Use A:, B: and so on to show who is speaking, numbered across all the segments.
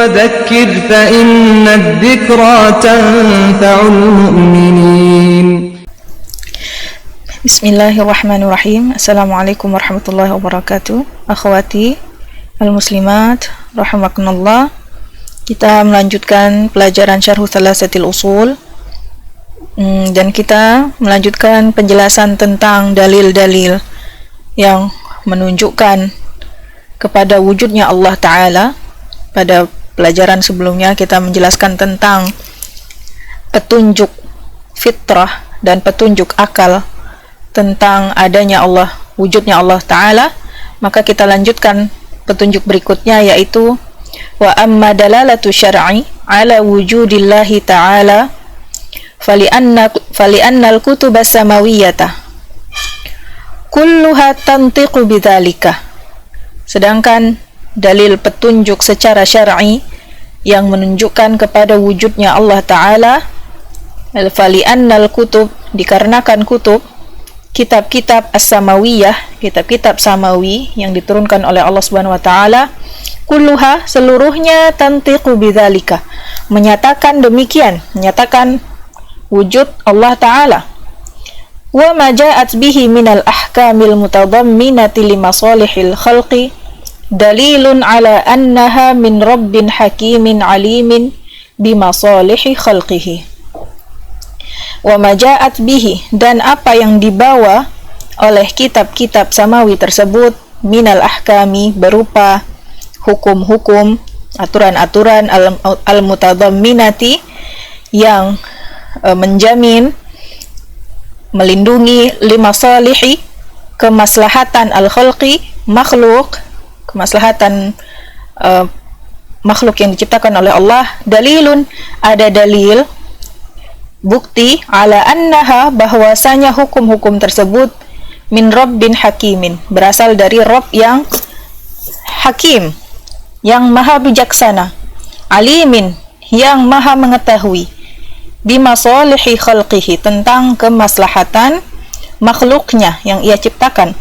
A: وذكر فإن الذكرى تنفع المؤمنين.
B: Bismillahirrahmanirrahim. Assalamualaikum warahmatullahi wabarakatuh. Akhwati al-muslimat rahimakumullah. Kita melanjutkan pelajaran Syarh Thalatsatil Ushul, dan kita melanjutkan penjelasan tentang dalil-dalil yang menunjukkan kepada wujudnya Allah Ta'ala. Pada pelajaran sebelumnya kita menjelaskan tentang petunjuk fitrah dan petunjuk akal tentang adanya Allah, wujudnya Allah Ta'ala. Maka kita lanjutkan petunjuk berikutnya, yaitu wa amma dalalatu syar'i ala wujudillahi ta'ala fali'anna al-kutuba samawiyata kulluha tantiqu bidzalika. Sedangkan dalil petunjuk secara syar'i yang menunjukkan kepada wujudnya Allah Ta'ala, fali'anna al-kutub, dikarenakan kutub, kitab-kitab as-samawiyah, kitab-kitab samawi yang diturunkan oleh Allah Subhanahu wa taala, kulluha, seluruhnya, tantiqu bidzalika, menyatakan demikian, menyatakan wujud Allah Ta'ala. Wa ma ja'at bihi minal ahkamil mutadamminati limasalihil khalqi dalilun ala annaha min rabbin hakimin alimin bimasalihi khalqihi. Wa ma ja'at bihi, dan apa yang dibawa oleh kitab-kitab samawi tersebut, minal ahkami, berupa hukum-hukum, aturan-aturan al-mutadamminati, yang menjamin, melindungi, limasalihi, kemaslahatan al-khalqi, makhluk, kemaslahatan makhluk yang diciptakan oleh Allah. Dalilun, ada dalil, bukti, ala annaha, bahwasanya hukum-hukum tersebut, min rabbin hakimin, berasal dari Rabb yang hakim, yang maha bijaksana, alimin, yang maha mengetahui, bimasalihi khalqihi, tentang kemaslahatan makhluknya yang ia ciptakan.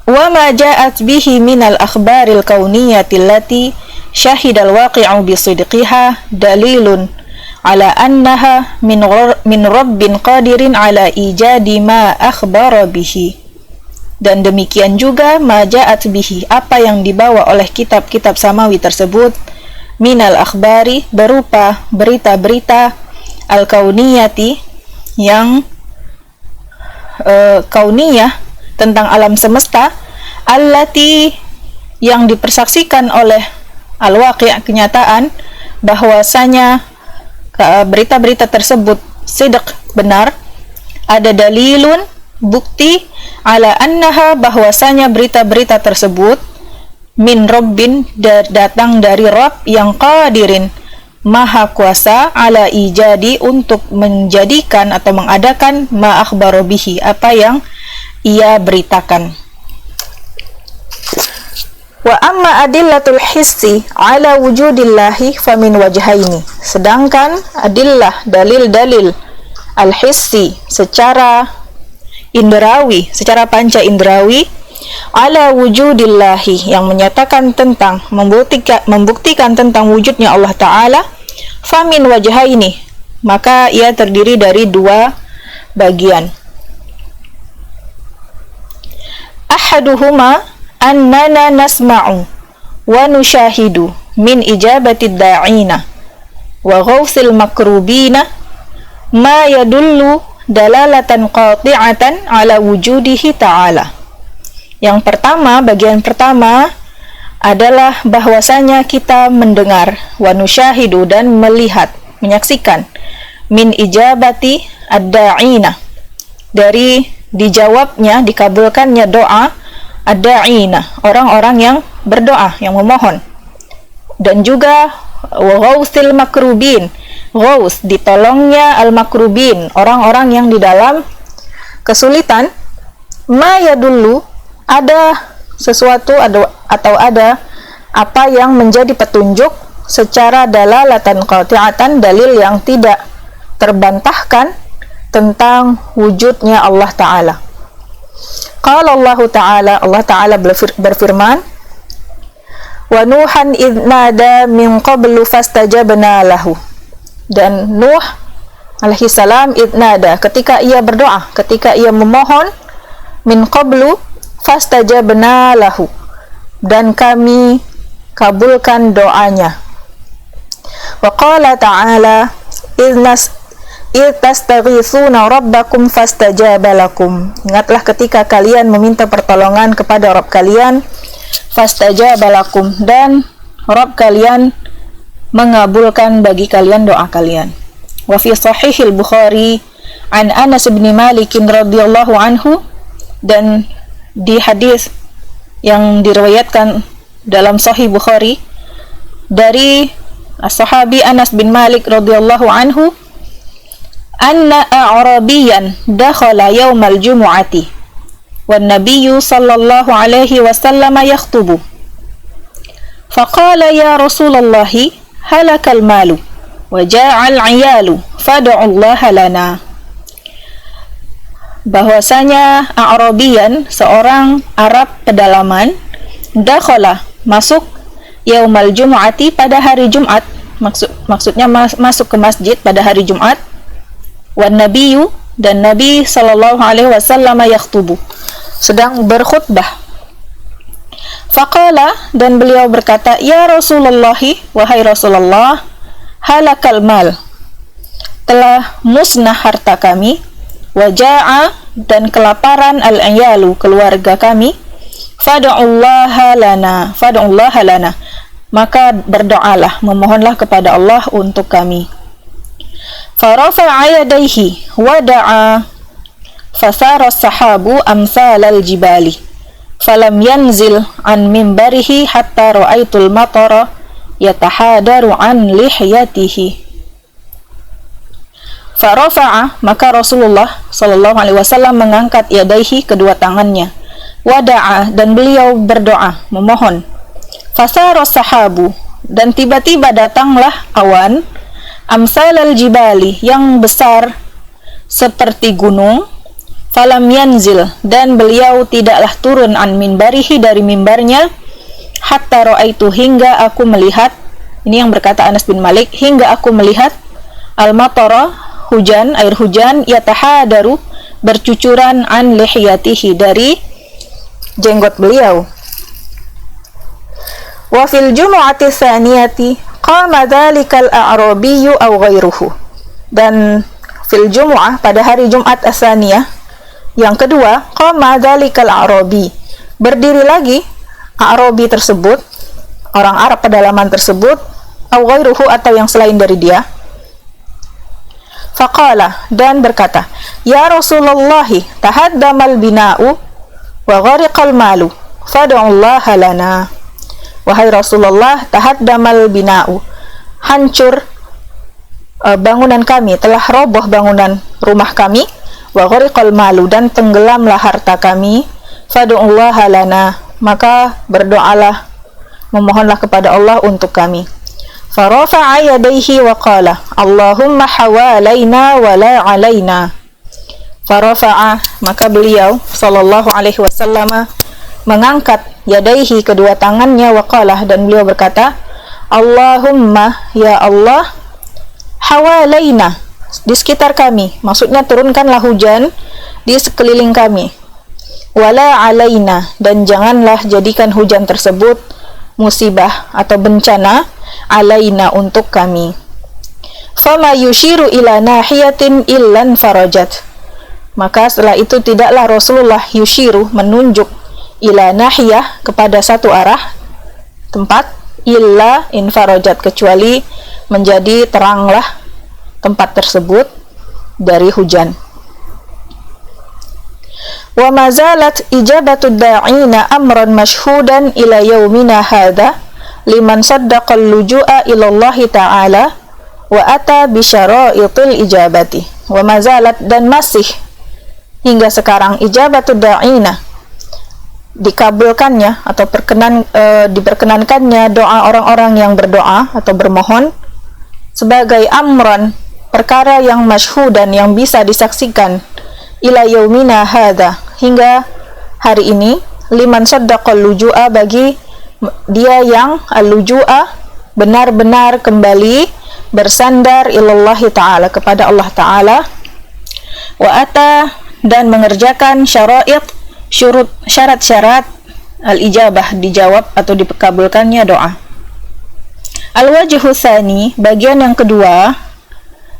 B: Wa ma ja'at bihi minal akhbaril kauniyati allati syahidal waqi'u bisidqiha dalilun ala annaha min rabbin qadirin ala ijadi ma akhbara bihi. Dan demikian juga ma ja'at bihi, apa yang dibawa oleh kitab-kitab samawi tersebut, minal akhbari, berupa berita-berita, al-kauniyati, yang kauniyah, tentang alam semesta, allati, yang dipersaksikan oleh al-waqi', kenyataan, bahwasanya berita-berita tersebut sidq, benar. Ada dalilun, bukti, ala annaha, bahwasanya berita-berita tersebut, min rabbin, datang dari Rabb yang qadirin, maha kuasa, ala ijadi, untuk menjadikan atau mengadakan, ma akhbaro bihi, apa yang ia beritakan. Wa amma adillatul hissi ala wujudillahi famin wajhaini. Sedangkan adillah, dalil-dalil al-hissi, secara indrawi, secara panca indrawi, ala wujudillahi, yang menyatakan tentang, membuktikan tentang wujudnya Allah Ta'ala, famin wajhaini, maka ia terdiri dari dua bagian. Ahaduhuma annana nasma'u wa nushahidu min ijabati da'ina wa ghawthil makrubina ma yadullu dalalatan qati'atan ala wujudihi ta'ala. Yang pertama, bagian pertama adalah bahwasanya kita mendengar, wa nushahidu, dan melihat, menyaksikan, min ijabati ad-da'ina, dari dijawabnya, dikabulkannya doa ad-da'ina, orang-orang yang berdoa, yang memohon. Dan juga wa ghawthil makrubin, ghawth, ditolongnya al-makrubin, orang-orang yang di dalam kesulitan. Ma yadullu, ada sesuatu, atau ada apa yang menjadi petunjuk secara dalalatan qati'atan, dalil yang tidak terbantahkan tentang wujudnya Allah Ta'ala. Qala Allah Ta'ala, Allah Ta'ala berfirman, Wa Nuhan idh nada min qablu fastajabna lahu. Dan Nuh alaihi salam idh nada, ketika ia berdoa, ketika ia memohon, min qablu fastajabna lahu, dan kami kabulkan doanya. Wa qala ta'ala idh tastaghithuna rabbakum fastajaba lakum. Ingatlah ketika kalian meminta pertolongan kepada Rabb kalian, fastajaba lakum, dan Rabb kalian mengabulkan bagi kalian doa kalian. Wa fi sahihil Bukhari an Anas bin Malik radhiyallahu anhu, dan di hadis yang diriwayatkan dalam Sahih Bukhari dari sahabi Anas bin Malik radhiyallahu anhu, anna a'rabiyan dakhala yaumal jumu'ati wan nabiyyu sallallahu alaihi wasallam yakhutubu faqala ya Rasulullah halakal malu wa ja'al 'iyalu fad'u Allah lana. Bahwasanya A'rabiyan, seorang Arab pedalaman, dakhala, masuk, yaumal jumu'ati, pada hari Jumat, maksudnya masuk ke masjid pada hari Jumat, wan nabiyyu, dan Nabi sallallahu alaihi wasallam yakhutubu, sedang berkhutbah. Faqala, dan beliau berkata, ya Rasulullah, wahai Rasulullah, halakal mal, telah musnah harta kami, waja'a, dan kelaparan al-iyalu, keluarga kami, fad'ullaha lana, maka berdoalah, memohonlah kepada Allah untuk kami. Farafa'a yadayhi wada'a fasara sahabu amsalal jibali falam yanzil an mimbarihi hatta ra'aitul matara yatahadaru an lihyatihi. Farafa'a, maka Rasulullah sallallahu alaihi wasallam mengangkat yadaihi, kedua tangannya, wada'a, dan beliau berdoa, memohon. Fasara sahabu, dan tiba-tiba datanglah awan, amsalal jibali, yang besar seperti gunung, falam yanzil, dan beliau tidaklah turun an minbarihi, dari mimbarnya, hatta ra'aitu, hingga aku melihat, ini yang berkata Anas bin Malik, hingga aku melihat al-matara, hujan, air hujan, yatahadaru, bercucuran an lihyatihi, dari jenggot beliau. Wa fil jumu'ati tsaniyati qama dzalikal a'rabiyyu aw ghairuhu, dan fil jumu'ah, pada hari Jumat as-tsaniyah yang kedua, qama dzalikal a'rabi, berdiri lagi A'rabi tersebut, orang Arab pedalaman tersebut, aw ghairuhu, atau yang selain dari dia. Faqala, dan berkata, ya Rasulullah, tahaddamal bina'u wa ghariqal malu fad'ullaha lana. Wahai Rasulullah, tahaddamal bina'u, hancur bangunan kami, telah roboh bangunan rumah kami, wa ghariqal malu, dan tenggelamlah harta kami, fad'ullaha lana, maka berdoalah, memohonlah kepada Allah untuk kami. Farafa'a yadayhi wa qala Allahumma hawalaina wa la alaina. Farafa'a, maka beliau sallallahu alaihi wasallam mengangkat yadayhi, kedua tangannya, wa qala, dan beliau berkata, Allahumma, ya Allah, hawalaina, di sekitar kami, maksudnya turunkanlah hujan di sekeliling kami, wala alaina, dan janganlah jadikan hujan tersebut musibah atau bencana, alaina, untuk kami. Fama yushiru ila nahiyatin illan farajat, maka setelah itu tidaklah Rasulullah yushiru, menunjuk, ila nahiyah, kepada satu arah tempat, illa infarajat, kecuali menjadi teranglah tempat tersebut dari hujan. Wa mazalat ijabatu da'ina amran mashhudan ila yaumina hadha liman saddaqal luju'a ila Allah ta'ala wa ata bi syara'itil ijabati. Wa mazalat, dan masih hingga sekarang, ijabatu da'ina, dikabulkannya atau diperkenankannya doa orang-orang yang berdoa atau bermohon, sebagai amran, perkara yang masyhudan, yang bisa disaksikan, ila yaumina hadha, hingga hari ini, liman saddaqal luju'a, bagi dia yang al-luju'a, benar-benar kembali bersandar ilallahi ta'ala, kepada Allah ta'ala. Wa ata, dan mengerjakan syarat-syarat al-ijabah, dijawab atau dikabulkannya doa. Al-wajhu tsani, bagian yang kedua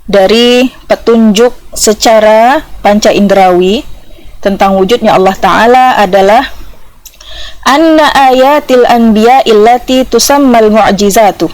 B: dari petunjuk secara panca indrawi tentang wujudnya Allah Ta'ala adalah anna ayatil anbiya illati tusammal mu'jizatu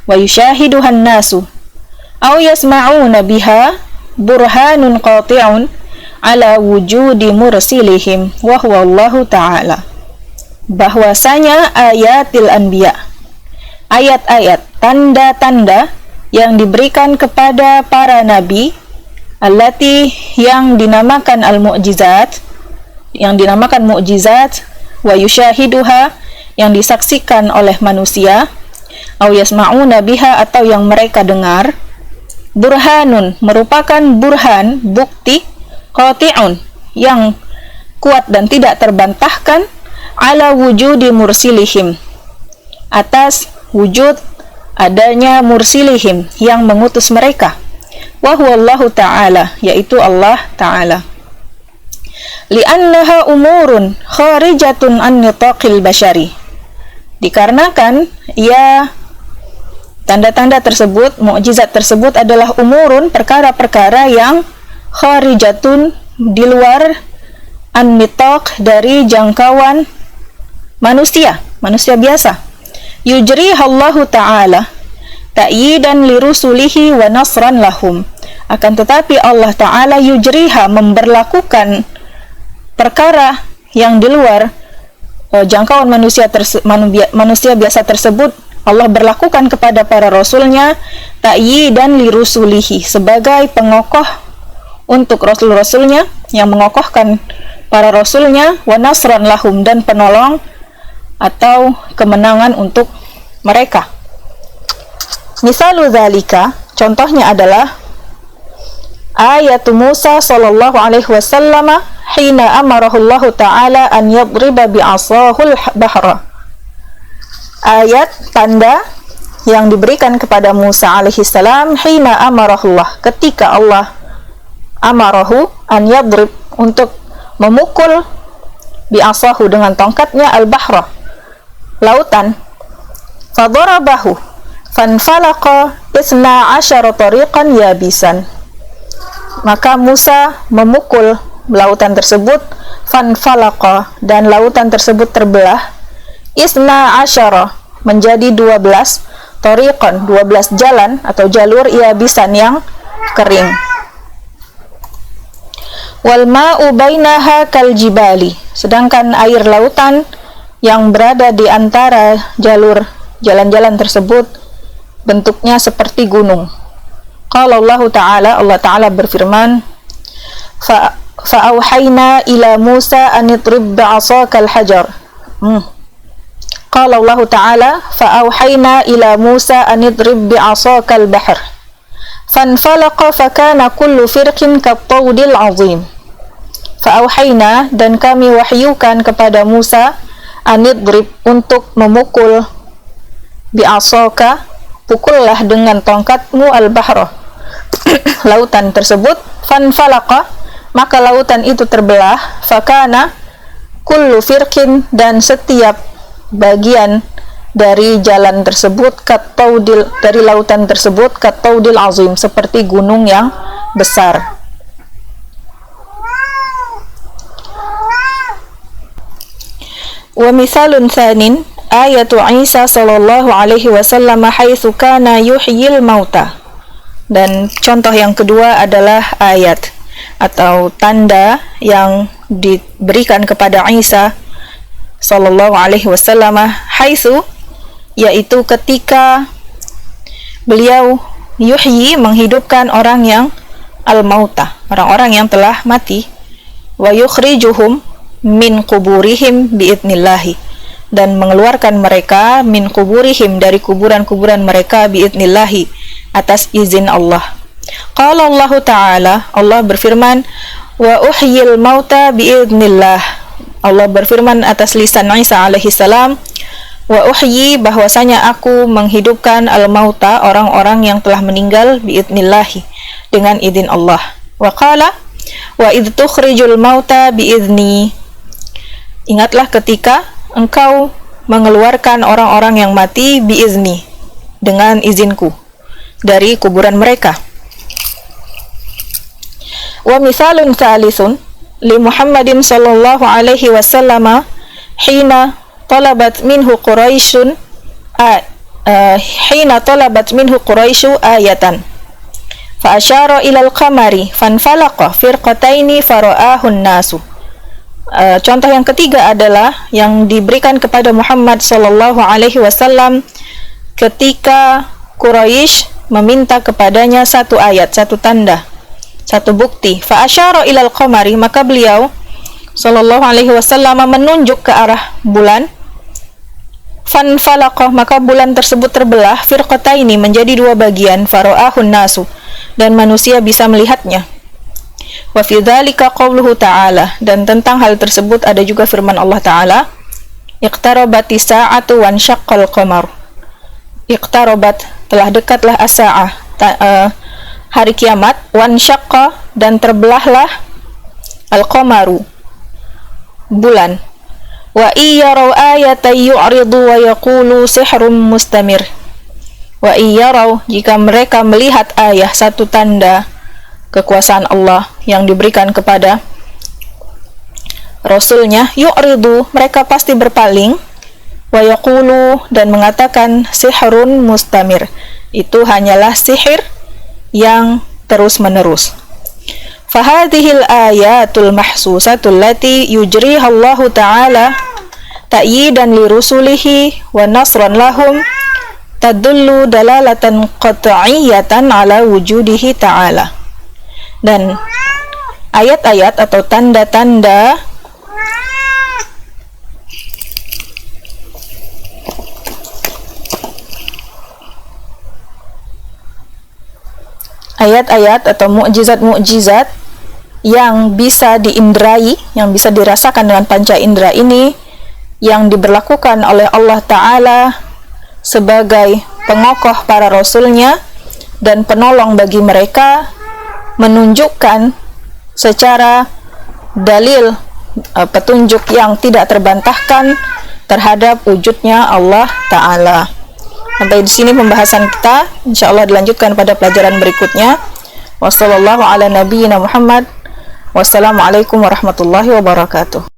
B: wa yushahiduhan nasu aw yasma'una biha burhanun qati'un ala wujudi mursilihim wa huwa Allahu Ta'ala. Bahwasanya ayatil anbiya, ayat-ayat, tanda-tanda yang diberikan kepada para nabi, allati, yang dinamakan al-mu'jizat, yang dinamakan mu'jizat, wa yushahiduha, yang disaksikan oleh manusia, aw yasma'una biha, atau yang mereka dengar, burhanun, merupakan burhan, bukti, qati'un, yang kuat dan tidak terbantahkan, ala wujudi mursilihim, atas wujud adanya mursilihim, yang mengutus mereka, wa huwa Allahu Ta'ala, yaitu Allah Ta'ala. Li'annaha umurun kharijatun an nitaqil bashari, dikarenakan tanda-tanda tersebut, mukjizat tersebut adalah umurun, perkara-perkara yang kharijatun, di luar, an nitaq, dari jangkauan manusia biasa. Yujrihallahu ta'ala ta'yidan lirusulihi wa nasran lahum, akan tetapi Allah Ta'ala yujriha, memberlakukan perkara yang di luar jangkauan manusia biasa tersebut, Allah berlakukan kepada para rasulnya, ta'yidan lirusulihi, sebagai pengokoh untuk rasul-rasulnya, yang mengokohkan para rasulnya, wa nasran lahum, dan penolong atau kemenangan untuk mereka. Misalu dzalika, contohnya adalah ayat Musa sallallahu alaihi wasallam hina amarahu Allah Ta'ala an yadriba bi'asahul bahra. Ayat, tanda yang diberikan kepada Musa alaihi salam hina amarahullah, ketika Allah amarahu an yadrib, untuk memukul bi'asahu, dengan tongkatnya, al-bahra, lautan. Fadarabahu fanfalaqa 12 tariqan yabisan, maka Musa memukul lautan tersebut, fanfalaqa, dan lautan tersebut terbelah, 12, menjadi 12, tariqan, 12 jalan atau jalur, yabisan, yang kering. Wal ma'u bainaha kal jibali, sedangkan air lautan yang berada di antara jalan-jalan tersebut bentuknya seperti gunung. Qala Allah Ta'ala, Allah Ta'ala berfirman, fa'auhayna ila Musa an idrib bi'asakal hajar. Qala Allah Ta'ala, fa'auhayna ila Musa an idrib bi'asakal bahr, fanfalaqa fakana kullu firqin kattawdil azim. Fa'auhayna, dan kami wahyukan kepada Musa, anidrib, untuk memukul, bi'asaka, pukullah dengan tongkatmu, al-bahra, lautan tersebut, fanfalaqa, maka lautan itu terbelah, fakana kullu firqin, dan setiap bagian dari jalan tersebut, kattaudil, dari lautan tersebut, kattaudil azim, seperti gunung yang besar. Wa mithalun tsanin ayatu Isa sallallahu alaihi wasallam haitsu kana yuhyil mauta. Dan contoh yang kedua adalah ayat atau tanda yang diberikan kepada Isa sallallahu alaihi wasallam, haitsu, yaitu ketika beliau yuhyi, menghidupkan orang yang al-mauta, orang-orang yang telah mati, wa yukhrijuhum min kuburihim biidnillahi, dan mengeluarkan mereka min kuburihim, dari kuburan-kuburan mereka, biidnillahi, atas izin Allah. Qala Allah Ta'ala, Allah berfirman, wa uhyil mauta biidnillah, Allah berfirman atas lisan Isa alaihi salam, Wa uhyi, bahwasanya aku menghidupkan al-mauta, orang-orang yang telah meninggal, biidnillahi, dengan izin Allah. Wa qala wa idh tukhrijul mauta biidni, ingatlah ketika engkau mengeluarkan orang-orang yang mati biizni, dengan izinku, dari kuburan mereka. Wa mithalun thalisun li Muhammadin sallallahu alaihi wasallam hina talabat minhu Quraisyun ayatan fa asyara ila al-qamari fanfalaqa firqataini fara'ahun nasu. Contoh yang ketiga adalah yang diberikan kepada Muhammad sallallahu alaihi wasallam ketika Quraisy meminta kepadanya satu ayat, satu tanda, satu bukti. Fa asyara ila al-qamari, maka beliau sallallahu alaihi wasallam menunjuk ke arah bulan. Fanfalaqah, maka bulan tersebut terbelah, firqataini, menjadi dua bagian, fara'ahun nasu, dan manusia bisa melihatnya. Wa fi dzalika qauluhu ta'ala, dan tentang hal tersebut ada juga firman Allah Ta'ala, iqtarabatis sa'atu wansyaqqal qamar. Iqtarabat, telah dekatlah as-sa'ah, hari kiamat, wansyaqqa, dan terbelahlah al-qamaru, bulan. Wa iyaraw ayatan yu'ridu wa yaqulu sihrun mustamir. Wa iyaraw, jika mereka melihat ayah, satu tanda kekuasaan Allah yang diberikan kepada Rasulnya, yu'ridu, mereka pasti berpaling, wa yaqulu, dan mengatakan sihrun mustamir, itu hanyalah sihir yang terus menerus. Fahadhil ayatul mahsusatul lati yujriha Allah Ta'ala ta'yidan li rusulihi wa nasran lahum tadullu dalalatan qat'iyatan ala wujudihi ta'ala. Dan ayat-ayat atau tanda-tanda atau mukjizat-mukjizat yang bisa diindrai, yang bisa dirasakan dengan panca indera ini, yang diberlakukan oleh Allah Ta'ala sebagai pengokoh para rasulnya dan penolong bagi mereka, menunjukkan secara dalil, petunjuk yang tidak terbantahkan terhadap wujudnya Allah Ta'ala. Sampai di sini pembahasan kita, insyaallah dilanjutkan pada pelajaran berikutnya. Wassallallahu ala nabiyyina Muhammad. Wassalamualaikum warahmatullahi wabarakatuh.